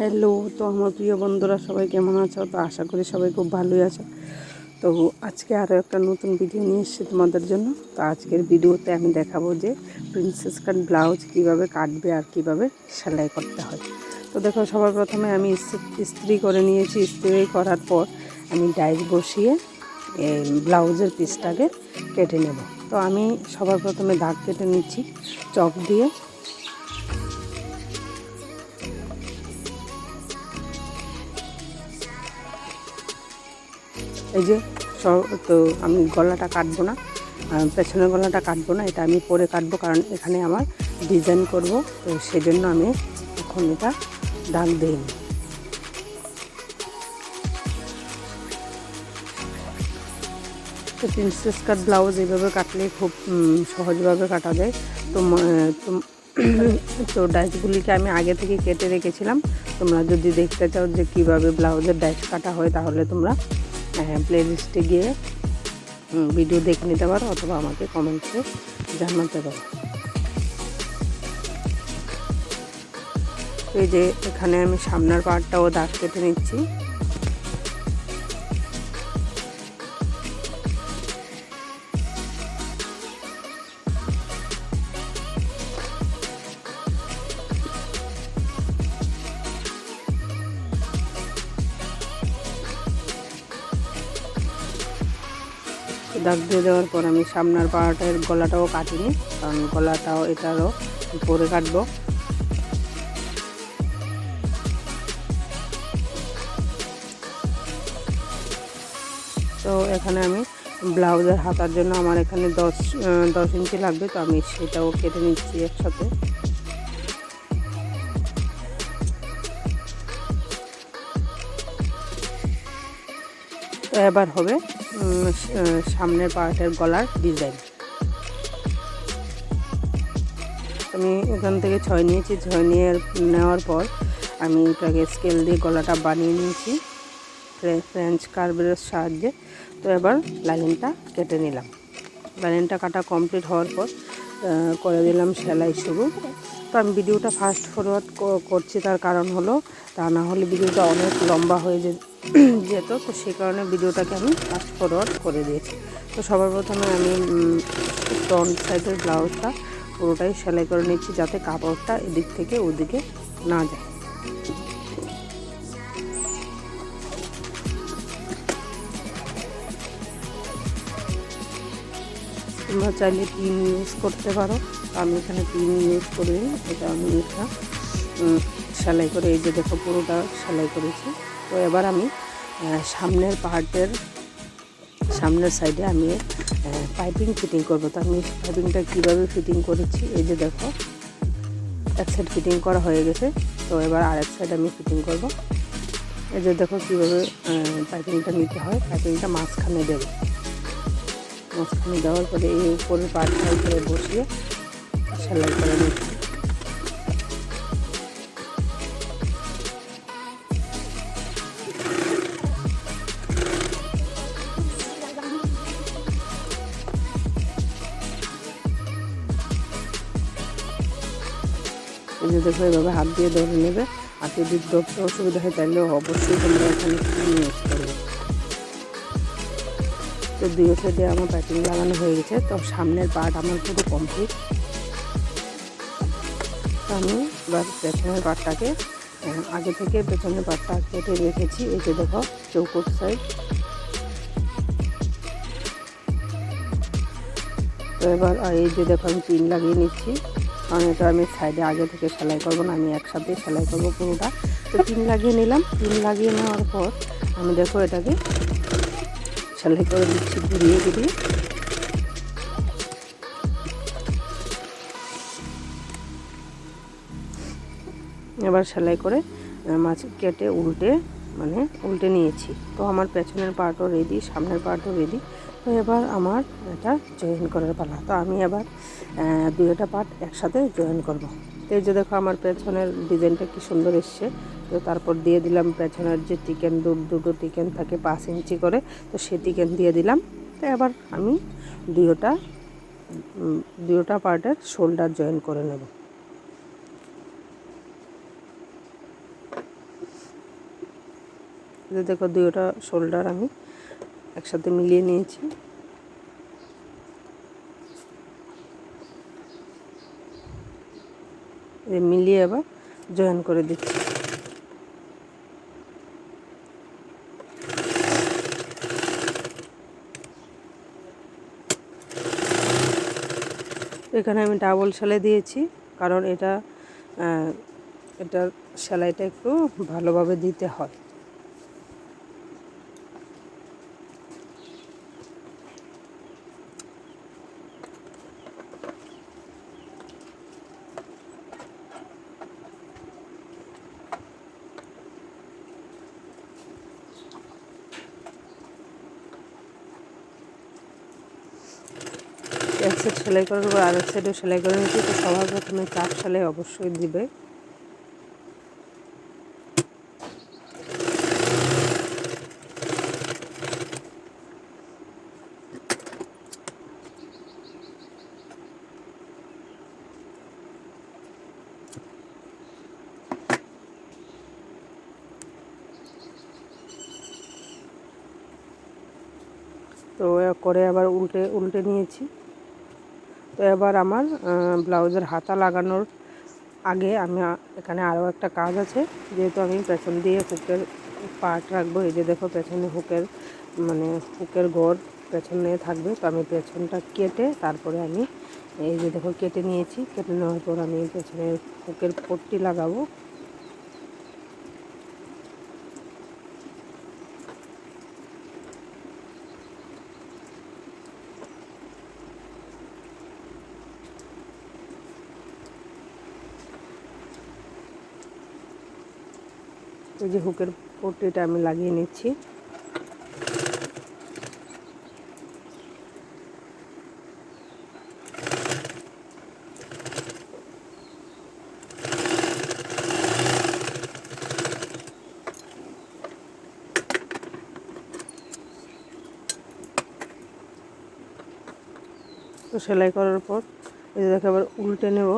Hello, তো আমার প্রিয় বন্ধুরা সবাই কেমন আছো? তো আশা করি সবাই খুব ভালোই আছো। তো আজকে আরও একটা নতুন ভিডিও নিয়ে এসেছি তোমাদের জন্য। তো আজকের ভিডিওতে আমি দেখাবো যে প্রিন্সেস কাট ব্লাউজ কীভাবে কাটবে আর কীভাবে সেলাই করতে হয়। তো দেখো, সবার প্রথমে আমি ইস্ত্রি করে নিয়েছি। ইস্ত্রি করার পর আমি ডাইস বসিয়ে এই ব্লাউজের পিসটাকে কেটে নেব। তো আমি সবার প্রথমে দাগ কেটে নিচ্ছি চক দিয়ে। এই যে তো আমি গলাটা কাটবো না, পেছনের গলাটা কাটবো না, এটা আমি পরে কাটবো, কারণ এখানে আমার ডিজাইন করব। তো সেজন্য আমি এখন এটা দাগ দিইনি। তো প্রিন্সেস কাট ব্লাউজ এইভাবে কাটলে খুব সহজভাবে কাটা যায়। তো তো ডাইসগুলিকে আমি আগে থেকে কেটে রেখেছিলাম। তোমরা যদি দেখতে চাও যে কীভাবে ব্লাউজের ডাইস কাটা হয়, তাহলে তোমরা প্লেলিস্টে গিয়ে ভিডিও দেখে নিতে পারো, অথবা আমাকে কমেন্টে জানাতে পারো। এই যে এখানে আমি সামনের পার্টটাও দাগ কেটে নিচ্ছি। দাগ দিয়ে দেওয়ার পর আমি সামনের পার্টের গলাটাও কাটিনি, কারণ গলাটাও এটারও পরে কাটবো। তো এখানে আমি ব্লাউজের হাতার জন্য আমার এখানে 10 ইঞ্চি লাগবে, তো আমি সেটাও কেটে নিচ্ছি একসাথে। তো এবার হবে সামনের পার্টের গলার ডিজাইন। আমি এখান থেকে 6 নিয়েছি। 6 নেওয়ার পর আমি এটাকে স্কেল দিয়ে গলাটা বানিয়ে নিয়েছি ফ্রেঞ্চ কার্ভের সাহায্যে। তো এবার লাইনটা কেটে নিলাম। লাইনটা কাটা কমপ্লিট হওয়ার পর করে দিলাম সেলাই শুরু। তো আমি ভিডিওটা ফাস্ট ফরওয়ার্ড করছি, তার কারণ হলো তা না হলে ভিডিওটা অনেক লম্বা হয়ে যেত। তো সেই কারণে ভিডিওটাকে আমি ফাস্ট ফরওয়ার্ড করে দিয়েছি। তো সবার প্রথমে আমি ফ্রন্ট সাইডের ব্লাউজটা পুরোটাই সেলাই করে নিচ্ছি, যাতে কাপড়টা এদিক থেকে ওদিকে না যায়। তোমরা চাইলে পিন ইউজ করতে পারো, আমি এখানে পিন ইউজ করি। এটা আমি এটা সেলাই করে, এই যে দেখো পুরোটা সেলাই করেছি। তো এবার আমি সামনের সাইডে আমি পাইপিং ফিটিং করবো। তো আমি পাইপিংটা কীভাবে ফিটিং করেছি, এই যে দেখো এক সাইড ফিটিং করা হয়ে গেছে। তো এবার আরেক সাইড আমি ফিটিং করব। এই যে দেখো কীভাবে পাইপিংটা নিতে হয়। পাইপিংটা মাঝখানে দেবো। মাঝখানে দেওয়ার পরে এই উপরের পার্টটা উপরে বসিয়ে সেলাই করে নিচ্ছি। এই যে দেখো এভাবে হাত দিয়ে ধরে নেবে। আর যদি ধরতে অসুবিধা হয় তাহলে অবশ্যই তোমরা এখানে ইউজ করবে। তো দুই সাইডে আমার পাইপিং লাগানো হয়ে গেছে। তো সামনের পার্ট আমার পুরো কমপ্লিট। তো আমি এবার পেছনের পার্টটাকে আগে থেকে পেছনের পার্টটা কেটে রেখেছি। এই যে দেখো চৌকোট সাইড। তো এবার এই যে দেখো আমি পিন লাগিয়ে নিচ্ছি, কারণ এটা আমি সাইডে আগে থেকে সেলাই করবো না, আমি একসাথে সেলাই করবো পুরোটা। তো পিন লাগিয়ে নিলাম। পিন লাগিয়ে নেওয়ার পর আমি দেখো এটাকে সেলাই করে দিচ্ছি ঘুরিয়ে ঘুরিয়ে। এবার সেলাই করে মাছ কেটে উল্টে নিয়েছি। তো আমার পেছনের পার্টও রেডি, সামনের পার্টও রেডি। তো এবার আমার এটা জয়েন করার পালা। তো আমি এবার দুইটা পার্ট একসাথে জয়েন করব। তো এই যে দেখো আমার পেছনের ডিজাইনটা কি সুন্দর এসছে। তো তারপর দিয়ে দিলাম পেছনের যে টিকেন, দুটো টিকেন থাকে 5 ইঞ্চি করে, তো সেই টিকেন দিয়ে দিলাম। তো এবার আমি দুইটা পার্টের শোল্ডার জয়েন করে নেব। দেখো দুইটা শোল্ডার আমি একসাথে মিলিয়ে নিয়েছি। মিলিয়ে আবার জয়েন করে দিচ্ছি। এখানে আমি ডাবল সেলাই দিয়েছি, কারণ এটার সেলাইটা একটু ভালোভাবে দিতে হয়। এক সাইড সেলাই করার পর আরেক সাইডে সেলাই করে নিচ্ছি। তো সবার প্রথমে চাপ সেলাই অবশ্যই দিবে। তো করে আবার উল্টে নিয়েছি। তো এবার আমার ব্লাউজের হাতা লাগানোর আগে আমি এখানে আরও একটা কাজ আছে। যেহেতু আমি পেছন দিয়ে হুকের পার্ট রাখবো, এই যে দেখো পেছনে হুকের ঘর পেছনে থাকবে। তো আমি পেছনটা কেটে তারপরে আমি এই যে দেখো কেটে নিয়েছি। কেটে নেওয়ার পর আমি পেছনে হুকের পট্টি লাগাবো। এই যে হুকের পট্টিটা আমি লাগিয়ে নিচ্ছি। তো সেলাই করার পর এই যে দেখো আবার উল্টে নেব।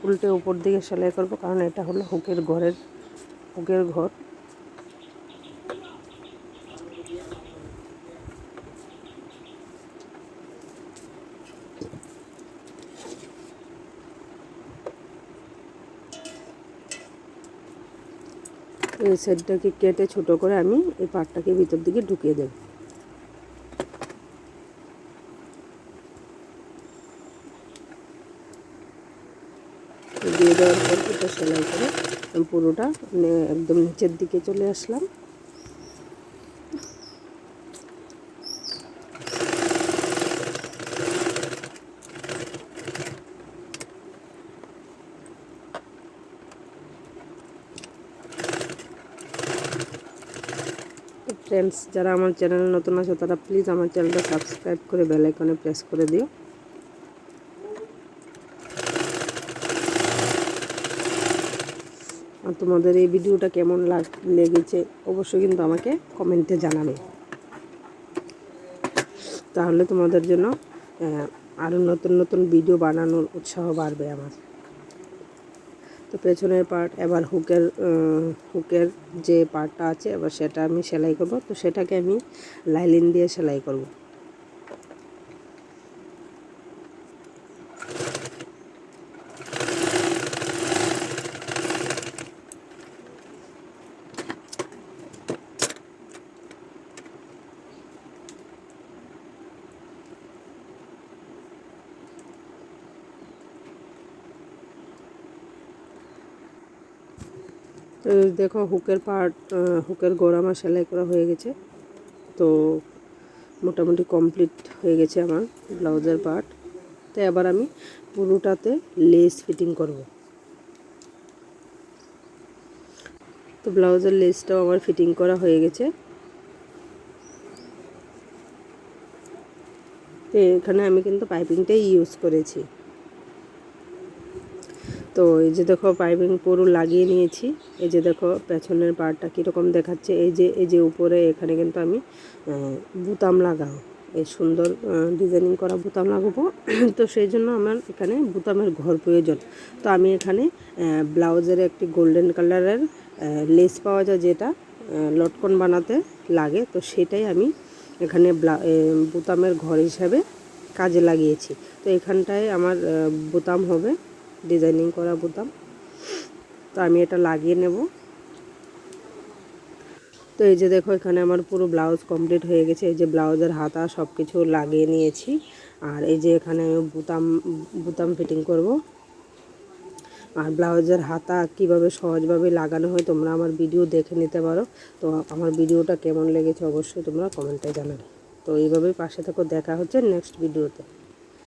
উল্টে উপর দিকে সেলাই করব, কারণ এটা হলো হুকের ঘর। এই সাইডটাকে কেটে ছোট করে আমি এই পাটটাকে ভিতর দিকে ঢুকিয়ে দেব। দিয়ে দেওয়ার পর এটা সেলাই করে পুরোটা একদম নিচের দিকে চলে আসলাম। ফ্রেন্ডস, যারা আমার চ্যানেলে নতুন আছে তারা প্লিজ আমার চ্যানেলটা সাবস্ক্রাইব করে বেল আইকনে প্রেস করে দিও। আর তোমাদের এই ভিডিওটা কেমন লেগেছে অবশ্যই কিন্তু আমাকে কমেন্টে জানাবে, তাহলে তোমাদের জন্য আরও নতুন নতুন ভিডিও বানানোর উৎসাহ বাড়বে আমার। তো পেছনের পার্ট এবার হুকের যে পার্টটা আছে এবার সেটা আমি সেলাই করব। তো সেটাকে আমি লাইলিন দিয়ে সেলাই করব। তো দেখো হুকের গোড়া আমার সেলাই করা হয়ে গেছে। তো মোটামুটি কমপ্লিট হয়ে গেছে আমার ব্লাউজের পার্ট। তো এবার আমি পুরোটাতে লেস ফিটিং করব। তো ব্লাউজের লেসটাও আমার ফিটিং করা হয়ে গেছে। তো এখানে আমি কিন্তু পাইপিংটাই ইউজ করেছি। তো এই যে দেখো পাইপিং পুরো লাগিয়ে নিয়েছি। এই যে দেখো পেছনের পার্টটা কীরকম দেখাচ্ছে। এই যে উপরে এখানে কিন্তু আমি বুতাম লাগাবো, এই সুন্দর ডিজাইনিং করা বুতাম লাগাবো। তো সেই জন্য আমার এখানে বুতামের ঘর প্রয়োজন। তো আমি এখানে ব্লাউজের একটি গোল্ডেন কালারের লেস পাওয়া যায়, যেটা লটকন বানাতে লাগে, তো সেটাই আমি এখানে বোতামের ঘর হিসাবে কাজে লাগিয়েছি। তো এখানটায় আমার বোতাম হবে, ডিজাইনিং করা বোতাম। তো আমি এটা লাগিয়ে নেব। তো এই যে দেখো এখানে আমার পুরো ব্লাউজ কমপ্লিট হয়ে গেছে। এই যে ব্লাউজের হাতা সব কিছু লাগিয়ে নিয়েছি। আর এই যে এখানে আমি বোতাম ফিটিং করব। আর ব্লাউজের হাতা কিভাবে সহজভাবে লাগানো হয় তোমরা আমার ভিডিও দেখে নিতে পারো। তো আমার ভিডিওটা কেমন লেগেছে অবশ্যই তোমরা কমেন্টে জানাবে। তো এইভাবেই পাশে থাকো, দেখা হচ্ছে নেক্সট ভিডিওতে।